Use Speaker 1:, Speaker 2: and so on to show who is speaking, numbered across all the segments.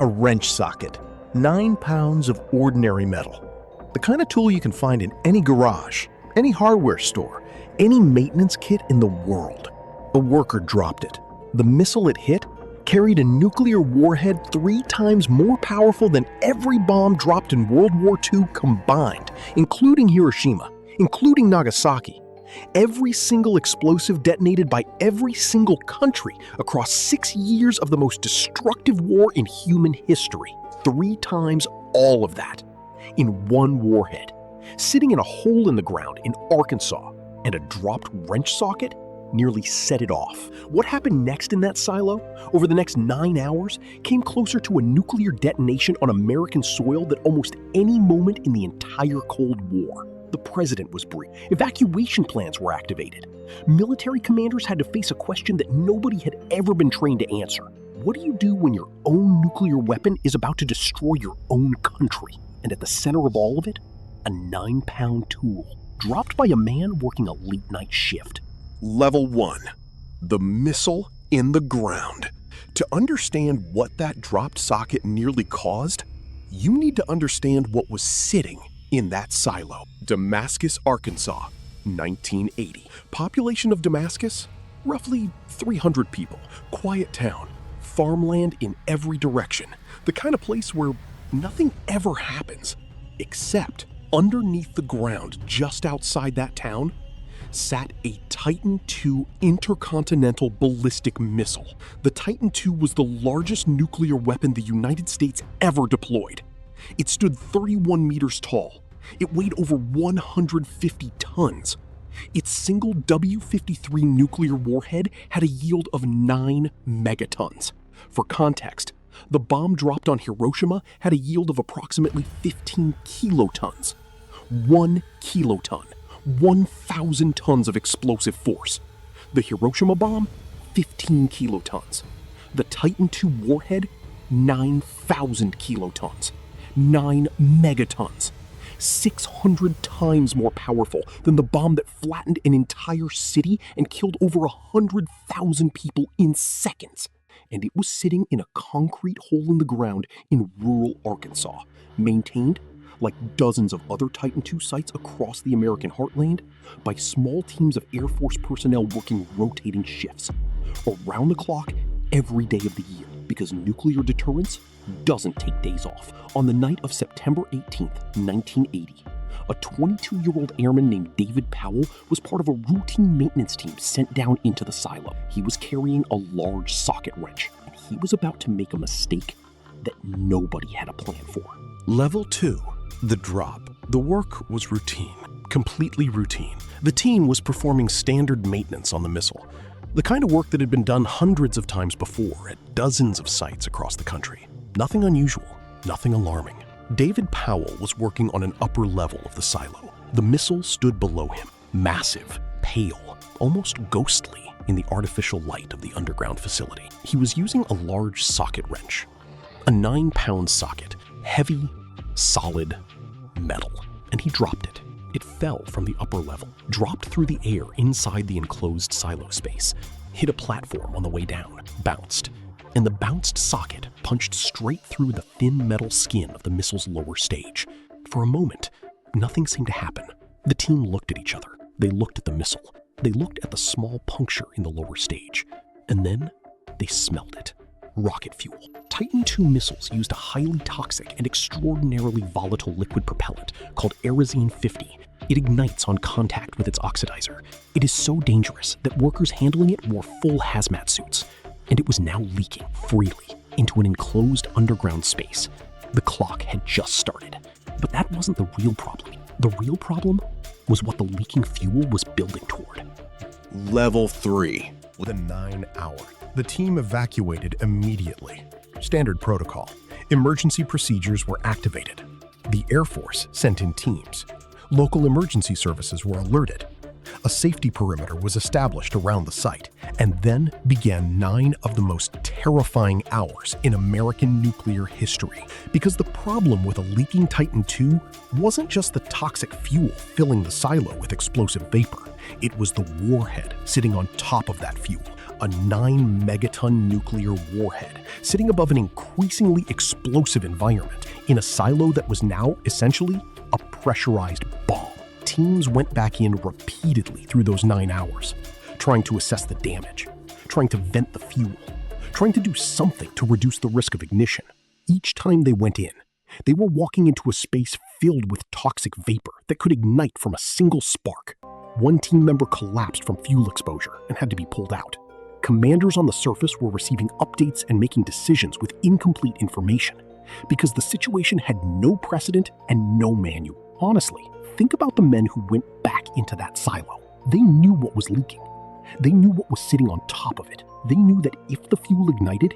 Speaker 1: A wrench socket. 9 pounds of ordinary metal. The kind of tool you can find in any garage, any hardware store, any maintenance kit in the world. A worker dropped it. The missile it hit carried a nuclear warhead 3 times more powerful than every bomb dropped in World War II combined, including Hiroshima, including Nagasaki. Every single explosive detonated by every single country across 6 years of the most destructive war in human history. 3 times all of that in one warhead, sitting in a hole in the ground in Arkansas, and a dropped wrench socket nearly set it off. What happened next in that silo, over the next 9 hours, came closer to a nuclear detonation on American soil than almost any moment in the entire Cold War. The president was briefed. Evacuation plans were activated. Military commanders had to face a question that nobody had ever been trained to answer. What do you do when your own nuclear weapon is about to destroy your own country? And at the center of all of it, a 9-pound tool, dropped by a man working a late night shift.
Speaker 2: Level 1. The missile in the ground. To understand what that dropped socket nearly caused, you need to understand what was sitting in that silo. Damascus, Arkansas, 1980. Population of Damascus? Roughly 300 people. Quiet town. Farmland in every direction. The kind of place where nothing ever happens. Except underneath the ground just outside that town sat a Titan II intercontinental ballistic missile. The Titan II was the largest nuclear weapon the United States ever deployed. It stood 31 meters tall. It weighed over 150 tons. Its single W-53 nuclear warhead had a yield of 9 megatons. For context, the bomb dropped on Hiroshima had a yield of approximately 15 kilotons. 1 kiloton, 1,000 tons of explosive force. The Hiroshima bomb, 15 kilotons. The Titan II warhead, 9,000 kilotons, 9 megatons. 600 times more powerful than the bomb that flattened an entire city and killed over 100,000 people in seconds. And it was sitting in a concrete hole in the ground in rural Arkansas, maintained, like dozens of other Titan II sites across the American heartland, by small teams of Air Force personnel working rotating shifts, around the clock, every day of the year, because nuclear deterrence doesn't take days off. On the night of September 18th, 1980, a 22-year-old airman named David Powell was part of a routine maintenance team sent down into the silo. He was carrying a large socket wrench, and he was about to make a mistake that nobody had a plan for. Level 2. The drop. The work was routine, completely routine. The team was performing standard maintenance on the missile, the kind of work that had been done hundreds of times before at dozens of sites across the country. Nothing unusual, nothing alarming. David Powell was working on an upper level of the silo. The missile stood below him, massive, pale, almost ghostly in the artificial light of the underground facility. He was using a large socket wrench, a 9-pound socket, heavy, solid metal, and he dropped it. It fell from the upper level, dropped through the air inside the enclosed silo space, hit a platform on the way down, bounced, and the bounced socket punched straight through the thin metal skin of the missile's lower stage. For a moment, nothing seemed to happen. The team looked at each other. They looked at the missile. They looked at the small puncture in the lower stage. And then they smelled it. Rocket fuel. Titan II missiles used a highly toxic and extraordinarily volatile liquid propellant called Aerosine 50. It ignites on contact with its oxidizer. It is so dangerous that workers handling it wore full hazmat suits. And it was now leaking freely into an enclosed underground space. The clock had just started. But that wasn't the real problem. The real problem was what the leaking fuel was building toward. Level 3.
Speaker 3: Within 9 hours, the team evacuated immediately. Standard protocol. Emergency procedures were activated. The Air Force sent in teams. Local emergency services were alerted. A safety perimeter was established around the site, and then began 9 of the most terrifying hours in American nuclear history. Because the problem with a leaking Titan II wasn't just the toxic fuel filling the silo with explosive vapor. It was the warhead sitting on top of that fuel, a 9-megaton nuclear warhead sitting above an increasingly explosive environment in a silo that was now essentially a pressurized bomb. Teams went back in repeatedly through those 9 hours, trying to assess the damage, trying to vent the fuel, trying to do something to reduce the risk of ignition. Each time they went in, they were walking into a space filled with toxic vapor that could ignite from a single spark. One team member collapsed from fuel exposure and had to be pulled out. Commanders on the surface were receiving updates and making decisions with incomplete information because the situation had no precedent and no manual. Honestly, think about the men who went back into that silo. They knew what was leaking. They knew what was sitting on top of it. They knew that if the fuel ignited,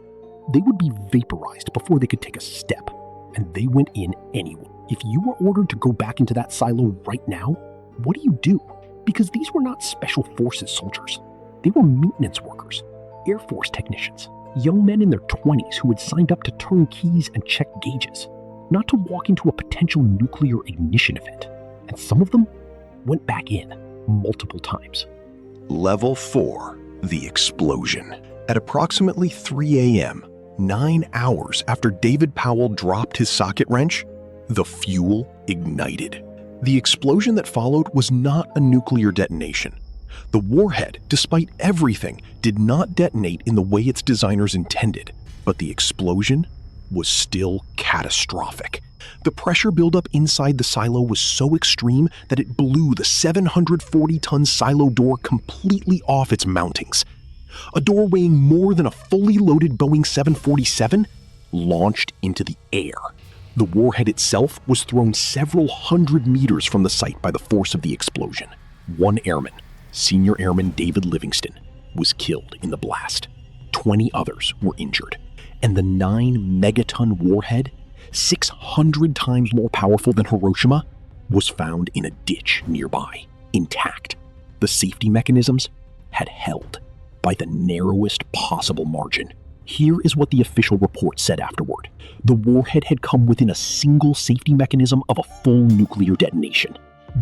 Speaker 3: they would be vaporized before they could take a step. And they went in anyway. If you were ordered to go back into that silo right now, what do? Because these were not special forces soldiers. They were maintenance workers, Air Force technicians, young men in their 20s who had signed up to turn keys and check gauges, not to walk into a potential nuclear ignition event. And some of them went back in multiple times.
Speaker 2: Level 4, the explosion. At approximately 3 a.m., 9 hours after David Powell dropped his socket wrench, the fuel ignited. The explosion that followed was not a nuclear detonation. The warhead, despite everything, did not detonate in the way its designers intended, but the explosion was still catastrophic. The pressure buildup inside the silo was so extreme that it blew the 740-ton silo door completely off its mountings. A door weighing more than a fully loaded Boeing 747 launched into the air. The warhead itself was thrown several hundred meters from the site by the force of the explosion. One airman, Senior Airman David Livingston, was killed in the blast. 20 others were injured. And the 9-megaton warhead, 600 times more powerful than Hiroshima, was found in a ditch nearby, intact. The safety mechanisms had held by the narrowest possible margin. Here is what the official report said afterward. The warhead had come within a single safety mechanism of a full nuclear detonation.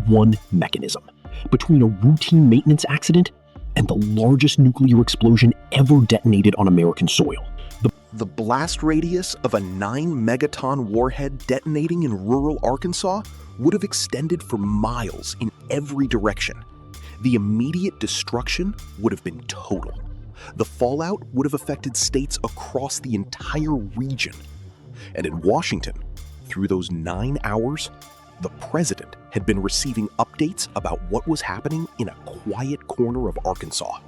Speaker 2: One mechanism. Between a routine maintenance accident and the largest nuclear explosion ever detonated on American soil.
Speaker 1: The blast radius of a 9-megaton warhead detonating in rural Arkansas would have extended for miles in every direction. The immediate destruction would have been total. The fallout would have affected states across the entire region. And in Washington, through those 9 hours, the president had been receiving updates about what was happening in a quiet corner of Arkansas.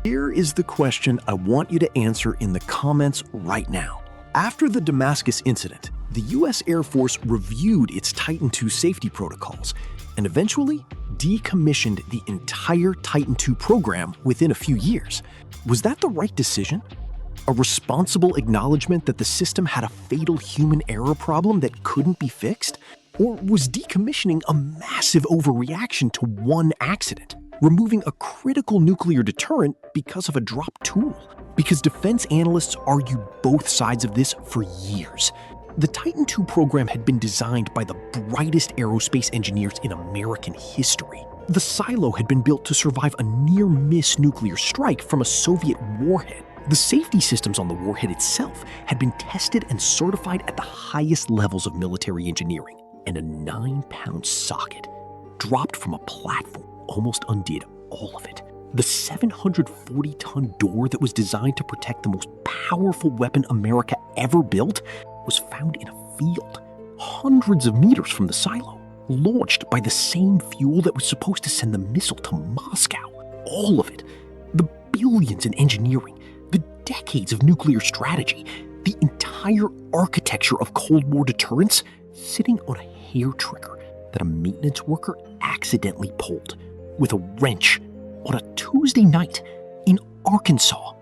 Speaker 1: Here is the question I want you to answer in the comments right now. After the Damascus incident, the U.S. Air Force reviewed its Titan II safety protocols and eventually decommissioned the entire Titan II program within a few years. Was that the right decision? A responsible acknowledgement that the system had a fatal human error problem that couldn't be fixed? Or was decommissioning a massive overreaction to one accident, removing a critical nuclear deterrent because of a dropped tool? Because defense analysts argue both sides of this for years. The Titan II program had been designed by the brightest aerospace engineers in American history. The silo had been built to survive a near-miss nuclear strike from a Soviet warhead. The safety systems on the warhead itself had been tested and certified at the highest levels of military engineering. And a 9-pound socket dropped from a platform almost undid all of it. The 740-ton door that was designed to protect the most powerful weapon America ever built was found in a field, hundreds of meters from the silo, launched by the same fuel that was supposed to send the missile to Moscow. All of it. The billions in engineering, the decades of nuclear strategy, the entire architecture of Cold War deterrence sitting on a hair trigger that a maintenance worker accidentally pulled with a wrench on a Tuesday night in Arkansas.